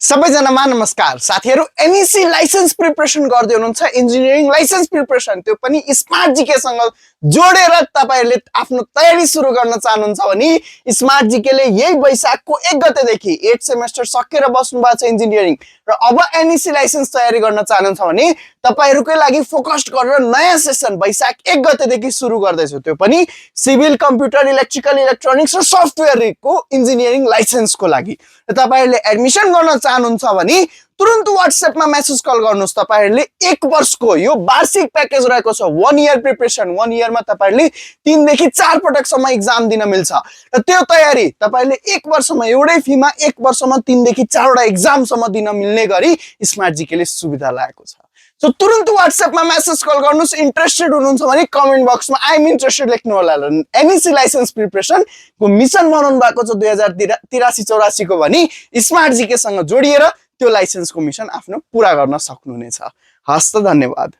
सबैजनामा नमस्कार साथीहरु MSc licence preparation गर्दै हुनुहुन्छ इन्जिनियरिङ लाइसेन्स प्रिपरेसन त्यो पनि स्मार्ट जीके सँग जोडेर तपाईहरुले आफ्नो तयारी सुरु गर्न चाहनुहुन्छ भने स्मार्ट जीके ले यही वैशाखको 1 गतेदेखि 8 सेमेस्टर सकेर बस्नु भएको छ इन्जिनियरिङ र अब एमएससी लाइसेन्स तयारी गर्न चाहनुहुन्छ भने तपाईहरुकै लागि फोकस्ड गरेर नयाँ सेसन वैशाख 1 गतेदेखि सुरु गर्दै छु त्यो पनि सिभिल कम्प्युटर इलेक्ट्रिकल इलेक्ट्रोनिक्स र सफ्टवेयरको इन्जिनियरिङ लाइसेन्सको लागि र तपाईहरुले एडमिसन गर्न चाहनुहुन्छ भने तुरुन्त व्हाट्सएपमा मेसेज कल गर्नुस् तपाईहरुले 1 वर्षको यो वार्षिक प्याकेज रहेको छ 1 इयर प्रिपरेसन 1 इयरमा तपाईहरुले 3 देखि 4 पटकसम्म एक्जाम दिन मिल्छ र त्यो तयारी तपाईहरुले 1 वर्षमा एउटै फीमा 1 वर्षमा 3 देखि 4 वटा एक्जामसम्म दिन मिल्ने गरी स्मार्ट जीकेले सुविधा लागेको छ सो तुरुन्त व्हाट्सएपमा मेसेज कल गर्नुस् इन्ट्रेस्टेड हुनुहुन्छ भने कमेन्ट बक्समा आई एम इन्ट्रेस्टेड लेख्नु होला एमएससी लाइसेन्स प्रिपरेसन को मिशन बनाउनु भएको छ 2083-84 को भने स्मार्ट जीके सँग जोडिएर त्यो लाइसेन्सको मिशन आफ्नो पूरा गर्न सक्नुहुनेछ हस्त धन्यवाद।